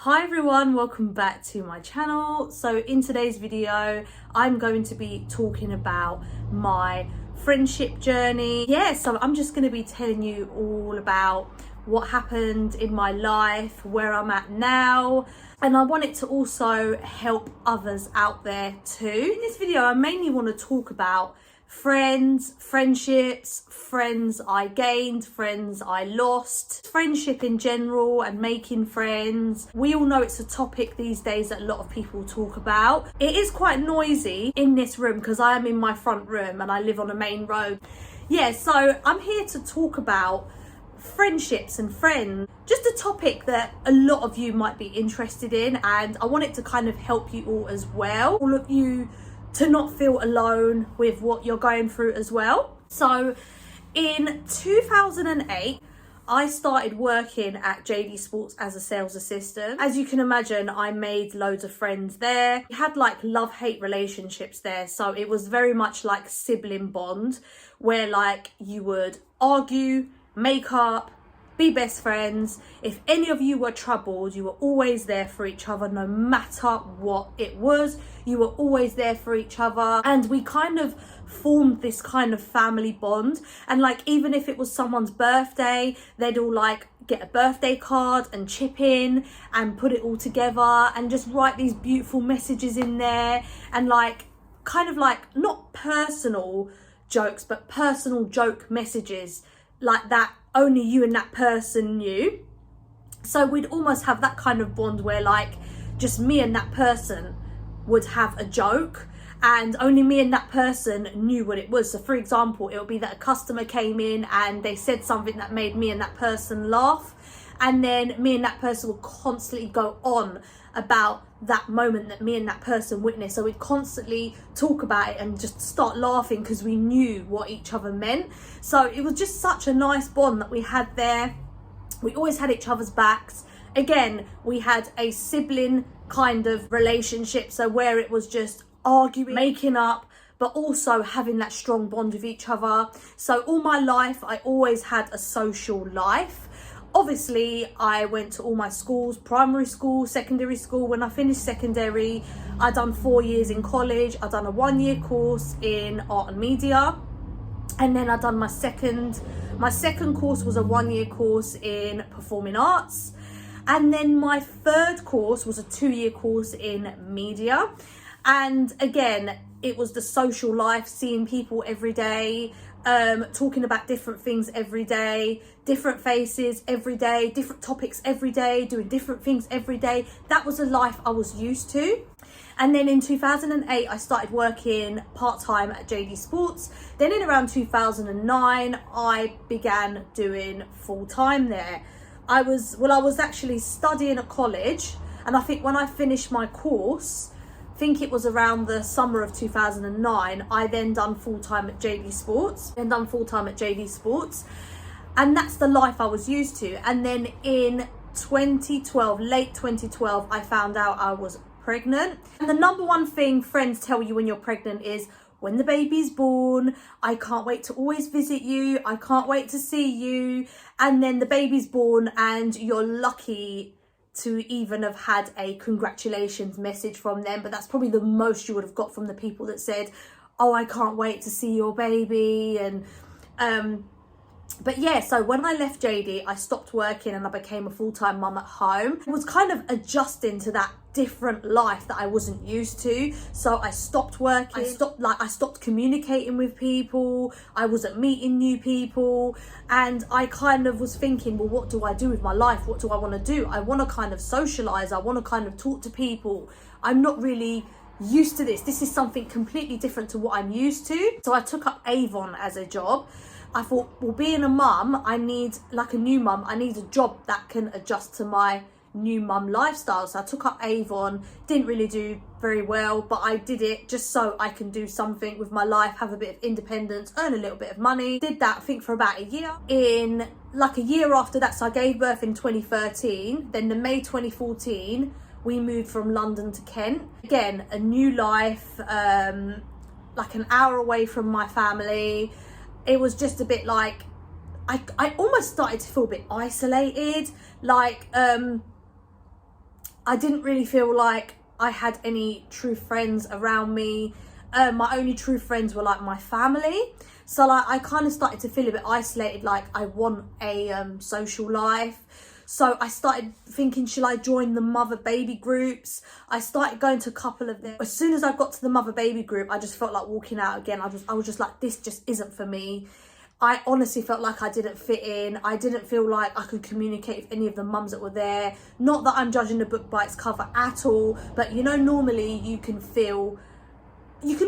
Hi everyone, welcome back to my channel. So in today's video, I'm going to be talking about my friendship journey. So I'm just going to be telling you all about what happened in my life, where I'm at now, and I want it to also help others out there too. In this video, I mainly want to talk about friends, friendships, friends I gained, friends I lost, friendship in general and making friends. We all know it's a topic these days that a lot of people talk about. It is quite noisy in this room because I am in my front room and I live on a main road. So I'm here to talk about friendships and friends, just a topic that a lot of you might be interested in, and I want it to kind of help you all as well, all of you, to not feel alone with what you're going through as well. So in 2008, I started working at JD Sports as a sales assistant. As you can imagine, I made loads of friends there. We had like love-hate relationships there. So it was very much like sibling bond, where like you would argue, make up, be best friends. If any of you were troubled, you were always there for each other, no matter what it was. You were always there for each other, and we kind of formed this kind of family bond. And like, even if it was someone's birthday, they'd all like get a birthday card and chip in and put it all together and just write these beautiful messages in there, and like kind of like not personal jokes but personal joke messages like that only you and that person knew. So we'd almost have that kind of bond where like just me and that person would have a joke and only me and that person knew what it was. So for example, it would be that a customer came in and they said something that made me and that person laugh, and then me and that person would constantly go on about that moment that me and that person witnessed. So we'd constantly talk about it and just start laughing because we knew what each other meant. So it was just such a nice bond that we had there. We always had each other's backs. Again, we had a sibling kind of relationship, so where it was just arguing, making up, but also having that strong bond with each other. So all my life, I always had a social life. Obviously, I went to all my schools, primary school, secondary school. When I finished secondary, I done 4 years in college. I done a 1-year course in art and media. And then I done my second course was a 1-year course in performing arts. And then my third course was a 2-year course in media. And again, it was the social life, seeing people every day, talking about different things every day, different faces every day, different topics every day, doing different things every day. That was a life I was used to. And then in 2008, I started working part-time at JD Sports. Then in around 2009, I began doing full-time there. I was actually studying at college, and I think when I finished my course, I think it was around the summer of 2009, I then done full-time at JD Sports, and that's the life I was used to. And then in 2012, late 2012, I found out I was pregnant. And the number one thing friends tell you when you're pregnant is, when the baby's born, I can't wait to always visit you, I can't wait to see you. And then the baby's born and you're lucky to even have had a congratulations message from them, but that's probably the most you would have got from the people that said, oh, I can't wait to see your baby. And but yeah, so when I left JD, I stopped working and I became a full-time mum at home. I was kind of adjusting to that different life that I wasn't used to. So I stopped working, I stopped communicating with people, I wasn't meeting new people, and I kind of was thinking, well, what do I do with my life? What do I want to do? I want to kind of socialize, I want to kind of talk to people. I'm not really used to this. This is something completely different to what I'm used to. So I took up Avon as a job. I thought, well, being a mum, I need, like a new mum, I need a job that can adjust to my new mum lifestyle. So I took up Avon, didn't really do very well, but I did it just so I can do something with my life, have a bit of independence, earn a little bit of money. Did that, I think, for about a year. In like a year after that, so I gave birth in 2013, then in May 2014, we moved from London to Kent. Again, a new life, like an hour away from my family. It was just a bit like, I almost started to feel a bit isolated. Like, I didn't really feel like I had any true friends around me. My only true friends were like my family. So like I kind of started to feel a bit isolated, like I want a social life. So I started thinking, should I join the mother baby groups? I started going to a couple of them. As soon as I got to the mother baby group, I just felt like walking out again. I was just like, this just isn't for me. I honestly felt like I didn't fit in. I didn't feel like I could communicate with any of the mums that were there. Not that I'm judging the book by its cover at all, but you know, normally you can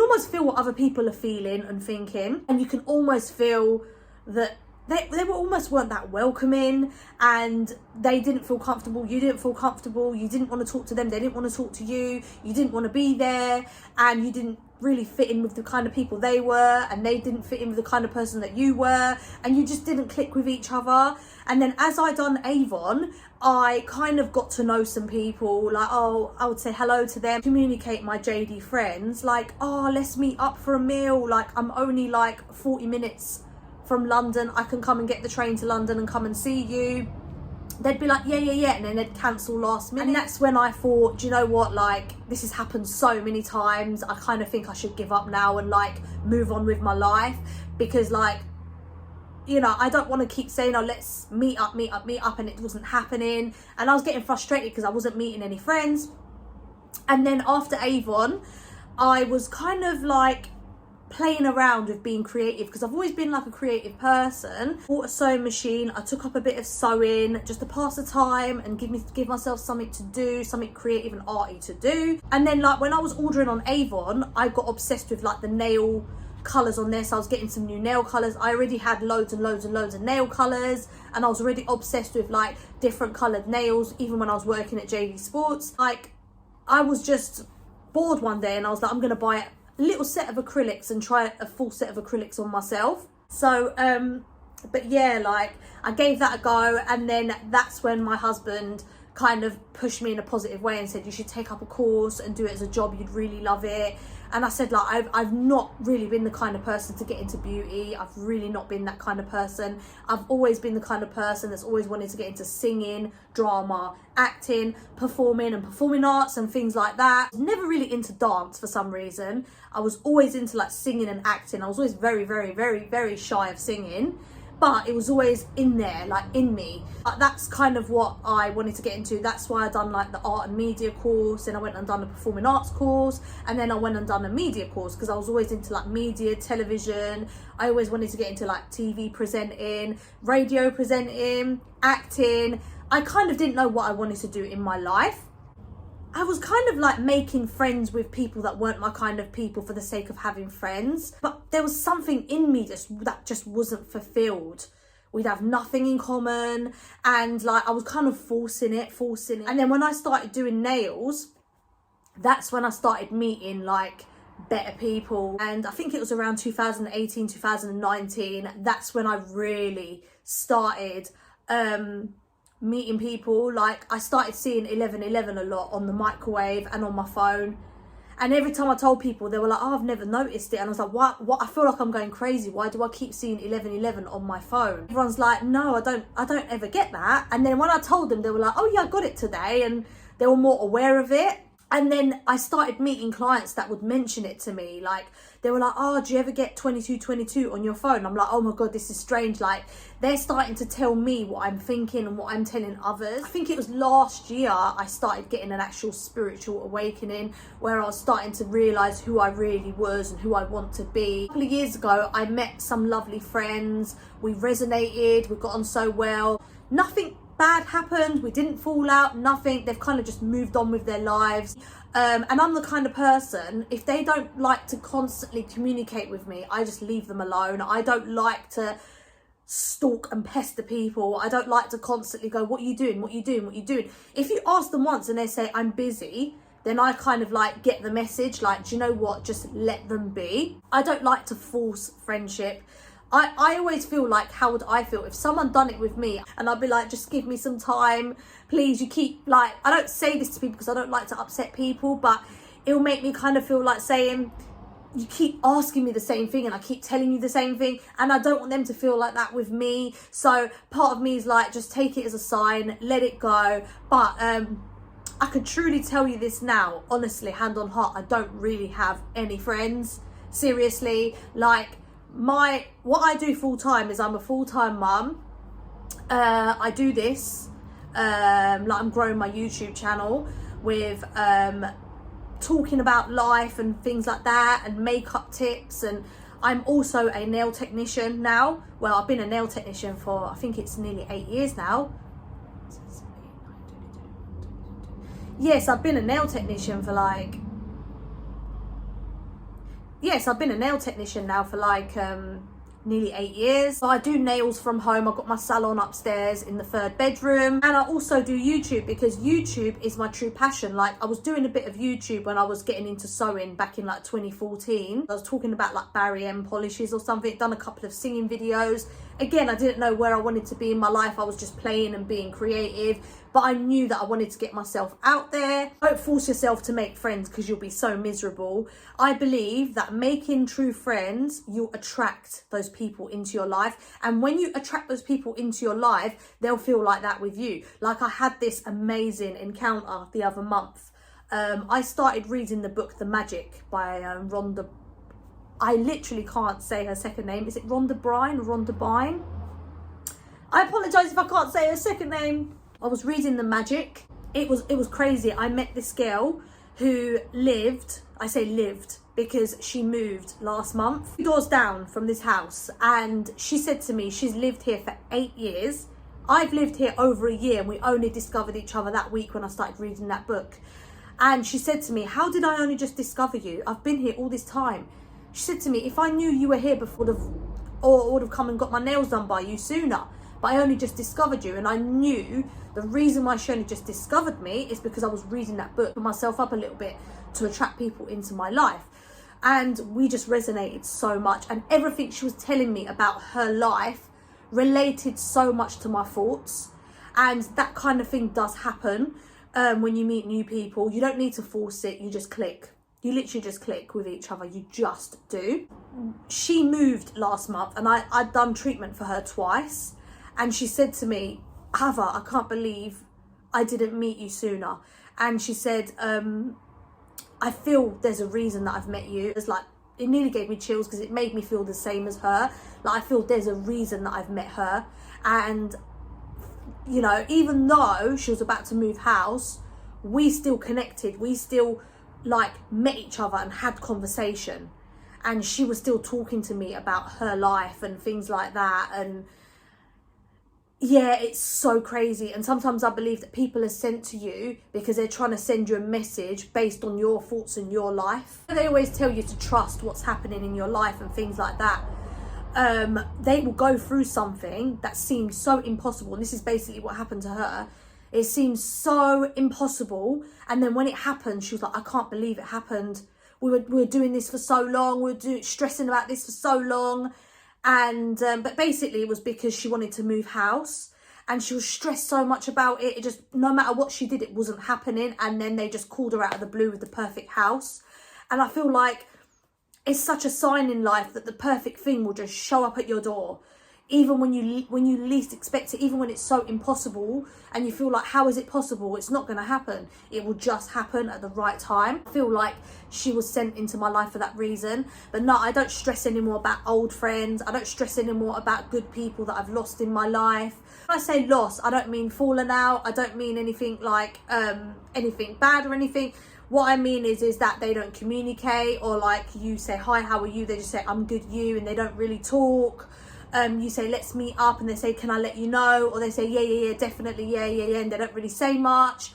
almost feel what other people are feeling and thinking, and you can almost feel that they weren't that welcoming, and they didn't feel comfortable. You didn't feel comfortable. You didn't want to talk to them. They didn't want to talk to you. You didn't want to be there, and you didn't really fit in with the kind of people they were, and they didn't fit in with the kind of person that you were, and you just didn't click with each other. And then as I done Avon, I kind of got to know some people, like, oh, I would say hello to them, communicate my JD friends, like, oh, let's meet up for a meal, like I'm only like 40 minutes from London, I can come and get the train to London and come and see you. They'd be like, yeah, and then they'd cancel last minute. And that's when I thought, do you know what, like, this has happened so many times, I kind of think I should give up now and like move on with my life, because like, you know, I don't want to keep saying, oh, let's meet up, and it wasn't happening. And I was getting frustrated because I wasn't meeting any friends. And then after Avon, I was kind of like playing around with being creative, because I've always been like a creative person. Bought a sewing machine. I took up a bit of sewing just to pass the time and give myself something to do, something creative and arty to do. And then like when I was ordering on Avon, I got obsessed with like the nail colours on there, so I was getting some new nail colours. I already had loads and loads of nail colours, and I was already obsessed with like different coloured nails, even when I was working at JD Sports. Like I was just bored one day and I was like, I'm gonna buy a little set of acrylics and try a full set of acrylics on myself. So but yeah, like I gave that a go, and then that's when my husband kind of pushed me in a positive way and said, you should take up a course and do it as a job, you'd really love it. And I said, like, I've not really been the kind of person to get into beauty. I've really not been that kind of person. I've always been the kind of person that's always wanted to get into singing, drama, acting, performing arts and things like that. I was never really into dance for some reason. I was always into like singing and acting. I was always very, very, very, very shy of singing, but it was always in there, like in me. That's kind of what I wanted to get into. That's why I done like the art and media course, and I went and done a performing arts course, and then I went and done a media course, because I was always into like media, television. I always wanted to get into like TV presenting, radio presenting, acting. I kind of didn't know what I wanted to do in my life. I was kind of like making friends with people that weren't my kind of people for the sake of having friends. But there was something in me that just wasn't fulfilled. We'd have nothing in common, and like I was kind of forcing it. And then when I started doing nails, that's when I started meeting like better people. And I think it was around 2018, 2019. That's when I really started meeting people. Like I started seeing 1111 a lot on the microwave and on my phone, and every time I told people, they were like, oh, I've never noticed it. And I was like, what I feel like I'm going crazy. Why do I keep seeing 1111 on my phone? Everyone's like, no, I don't ever get that. And then when I told them, they were like, oh yeah, I got it today, and they were more aware of it. And then I started meeting clients that would mention it to me. Like they were like, oh, do you ever get 2222 on your phone? I'm like, oh my God, this is strange. Like they're starting to tell me what I'm thinking and what I'm telling others. I think it was last year I started getting an actual spiritual awakening, where I was starting to realise who I really was and who I want to be. A couple of years ago, I met some lovely friends. We resonated, we got on so well. Nothing bad happened, we didn't fall out, nothing. They've kind of just moved on with their lives. And I'm the kind of person, if they don't like to constantly communicate with me, I just leave them alone. I don't like to stalk and pester people. I don't like to constantly go, what are you doing? What are you doing? What are you doing? If you ask them once and they say, I'm busy, then I kind of like get the message, like, do you know what? Just let them be. I don't like to force friendship. I always feel like, how would I feel if someone done it with me and I'd be like, just give me some time, please. You keep like, I don't say this to people because I don't like to upset people, but it'll make me kind of feel like saying, you keep asking me the same thing and I keep telling you the same thing, and I don't want them to feel like that with me. So part of me is like, just take it as a sign, let it go. But I could truly tell you this now, honestly, hand on heart, I don't really have any friends. Seriously, like what I do full time is I'm a full-time mum. I do this, like I'm growing my YouTube channel with talking about life and things like that, and makeup tips, and I'm also a nail technician now. Well, I've been a nail technician for, I think it's nearly 8 years now. Yes, I've been a nail technician for like, yes, I've been a nail technician now for like nearly 8 years. So I do nails from home. I've got my salon upstairs in the 3rd bedroom, and I also do YouTube because YouTube is my true passion. Like I was doing a bit of YouTube when I was getting into sewing back in like 2014. I was talking about like Barry M polishes or something, done a couple of singing videos. Again, I didn't know where I wanted to be in my life. I was just playing and being creative, but I knew that I wanted to get myself out there. Don't force yourself to make friends because you'll be so miserable. I believe that making true friends, you'll attract those people into your life. And when you attract those people into your life, they'll feel like that with you. Like I had this amazing encounter the other month. I started reading the book The Magic by Rhonda. I literally can't say her second name. Is it Rhonda Bryan or Rhonda Byrne? I apologise if I can't say her second name. I was reading The Magic. It was crazy. I met this girl who lived, I say lived because she moved last month, 2 doors down from this house, and she said to me she's lived here for 8 years. I've lived here over a year, and we only discovered each other that week when I started reading that book. And she said to me, how did I only just discover you? I've been here all this time. She said to me, if I knew you were here before, would have come and got my nails done by you sooner. But I only just discovered you, and I knew the reason why she only just discovered me is because I was reading that book, put myself up a little bit to attract people into my life. And we just resonated so much, and everything she was telling me about her life related so much to my thoughts. And that kind of thing does happen when you meet new people. You don't need to force it, you just click. You literally just click with each other, you just do. She moved last month, and I'd done treatment for her twice, and she said to me, Ava, I can't believe I didn't meet you sooner. And she said, I feel there's a reason that I've met you. It's like, it nearly gave me chills because it made me feel the same as her. Like, I feel there's a reason that I've met her. And, you know, even though she was about to move house, we still connected. We still like met each other and had conversation, and she was still talking to me about her life and things like that. And yeah, it's so crazy. And sometimes I believe that people are sent to you because they're trying to send you a message based on your thoughts and your life. They always tell you to trust what's happening in your life and things like that. They will go through something that seems so impossible, and this is basically what happened to her. It seems so impossible, and then when it happened, she was like, I can't believe it happened. We were doing this for so long, we were stressing about this for so long. And but basically it was because she wanted to move house, and she was stressed so much about it. It just, no matter what she did, it wasn't happening. And then they just called her out of the blue with the perfect house. And I feel like it's such a sign in life that the perfect thing will just show up at your door, even when you least expect it, even when it's so impossible and you feel like, how is it possible? It's not going to happen. It will just happen at the right time. I feel like she was sent into my life for that reason. But no, I don't stress anymore about old friends. I don't stress anymore about good people that I've lost in my life. When I say lost, I don't mean fallen out. I don't mean anything like anything bad or anything. What I mean is that they don't communicate, or like you say, hi, how are you? They just say, I'm good, you, and they don't really talk. You say, let's meet up, and they say, can I let you know? Or they say, yeah, definitely, yeah, and they don't really say much.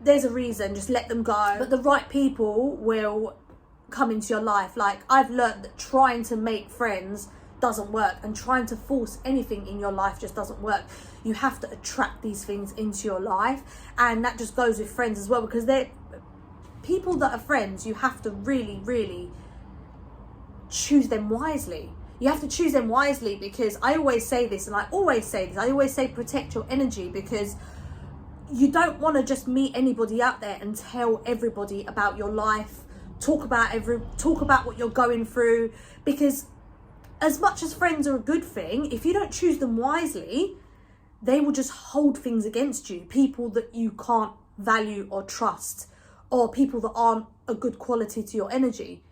There's a reason, just let them go. But the right people will come into your life. Like, I've learned that trying to make friends doesn't work, and trying to force anything in your life just doesn't work. You have to attract these things into your life, and that just goes with friends as well, because they're people that are friends. You have to really choose them wisely. You have to choose them wisely, because I always say this, and I always say protect your energy, because you don't want to just meet anybody out there and tell everybody about your life, talk about what you're going through. Because as much as friends are a good thing, if you don't choose them wisely, they will just hold things against you. People that you can't value or trust, or people that aren't a good quality to your energy.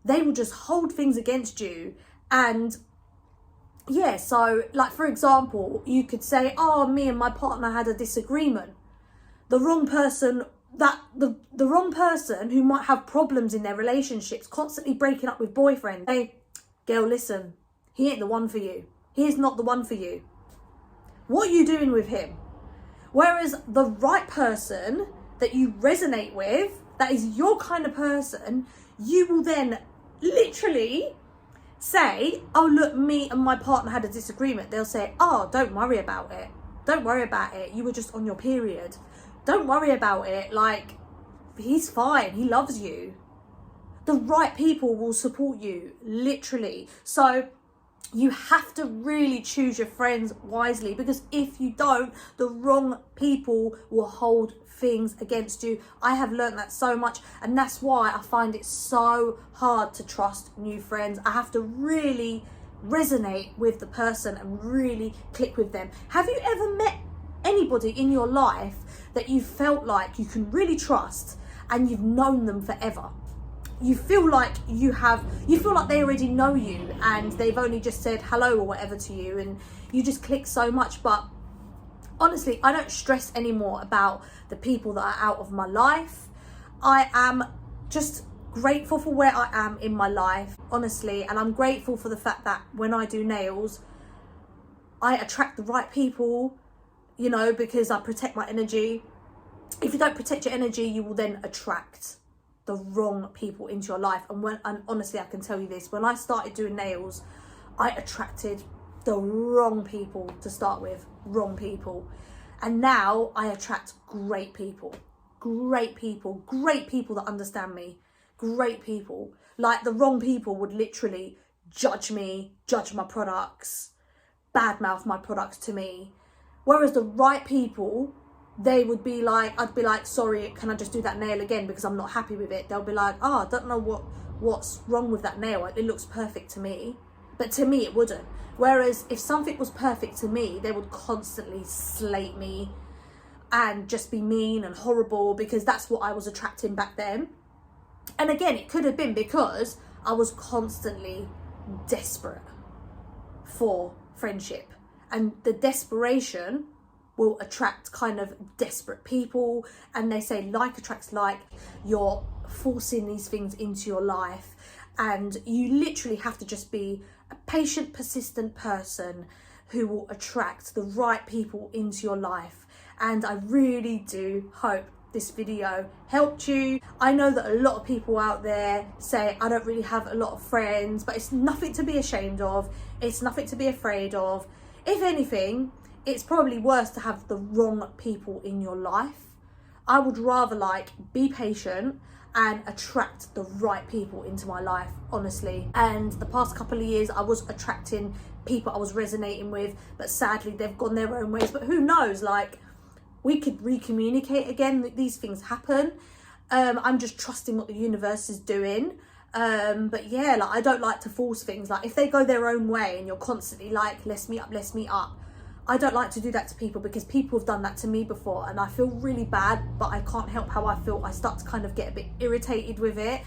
They will just hold things against you. And yeah, so like, for example, you could say, oh, me and my partner had a disagreement. The wrong person, the wrong person who might have problems in their relationships, constantly breaking up with boyfriends. Hey, girl, listen, he ain't the one for you. He is not the one for you. What are you doing with him? Whereas the right person that you resonate with, that is your kind of person, you will then literally say, oh, look, me and my partner had a disagreement. They'll say, oh, don't worry about it. Don't worry about it. You were just on your period. Don't worry about it. Like, he's fine. He loves you. The right people will support you, literally. So you have to really choose your friends wisely, because if you don't, the wrong people will hold things against you. I have learned that so much, and that's why I find it so hard to trust new friends. I have to really resonate with the person and really click with them. Have you ever met anybody in your life that you felt like you can really trust and you've known them forever? You feel like you feel like they already know you and they've only just said hello or whatever to you, and you just click so much. But honestly, I don't stress anymore about the people that are out of my life. I am just grateful for where I am in my life, honestly, and I'm grateful for the fact that when I do nails, I attract the right people, you know, because I protect my energy. If you don't protect your energy, you will then attract the wrong people into your life. And honestly, I can tell you this, when I started doing nails, I attracted the wrong people to start with, wrong people. And now I attract great people that understand me, great people. Like, the wrong people would literally judge me, judge my products, badmouth my products to me. Whereas the right people, they would be like, I'd be like, sorry, can I just do that nail again because I'm not happy with it? They'll be like, oh, I don't know what's wrong with that nail. It looks perfect to me. But to me, it wouldn't. Whereas if something was perfect to me, they would constantly slate me and just be mean and horrible, because that's what I was attracting back then. And again, it could have been because I was constantly desperate for friendship. And the desperation will attract kind of desperate people, and they say like attracts like. You're forcing these things into your life, and you literally have to just be a patient, persistent person who will attract the right people into your life. And I really do hope this video helped you. I know that a lot of people out there say, I don't really have a lot of friends, but it's nothing to be ashamed of. It's nothing to be afraid of. If anything, it's probably worse to have the wrong people in your life. I would rather be patient and attract the right people into my life, honestly. And the past couple of years, I was attracting people I was resonating with, but sadly they've gone their own ways. But who knows, we could recommunicate again. These things happen. I'm just trusting what the universe is doing. But yeah, I don't like to force things. If they go their own way and you're constantly let's meet up, I don't like to do that to people, because people have done that to me before and I feel really bad, but I can't help how I feel. I start to kind of get a bit irritated with it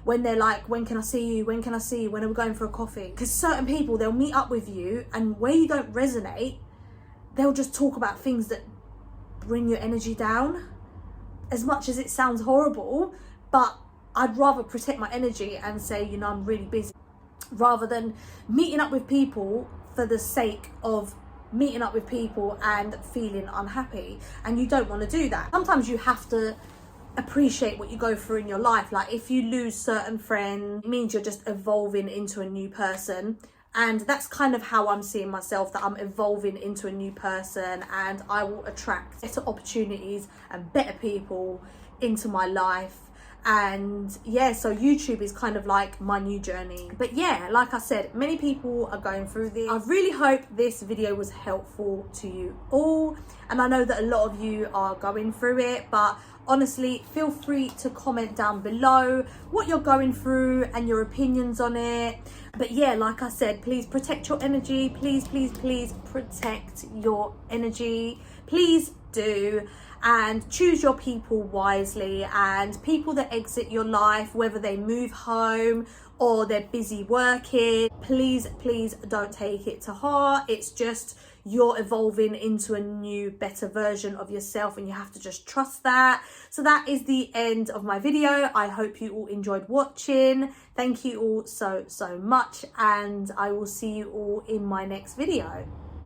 when they're like, when can I see you? When can I see you? When are we going for a coffee? Because certain people, they'll meet up with you, and where you don't resonate, they'll just talk about things that bring your energy down. As much as it sounds horrible, but I'd rather protect my energy and say, I'm really busy, rather than meeting up with people for the sake of meeting up with people and feeling unhappy. And you don't want to do that. Sometimes you have to appreciate what you go through in your life. If you lose certain friends, it means you're just evolving into a new person. And that's kind of how I'm seeing myself, that I'm evolving into a new person, and I will attract better opportunities and better people into my life. And yeah, so YouTube is kind of my new journey. But yeah, like I said, many people are going through this. I really hope this video was helpful to you all, and I know that a lot of you are going through it, but honestly, feel free to comment down below what you're going through and your opinions on it. But yeah, like I said, please protect your energy. Please protect your energy. Please do. and choose your people wisely. And people that exit your life, whether they move home or they're busy working, please don't take it to heart. It's just you're evolving into a new, better version of yourself, and you have to just trust that. So that is the end of my video. I hope you all enjoyed watching. Thank you all so much, and I will see you all in my next video.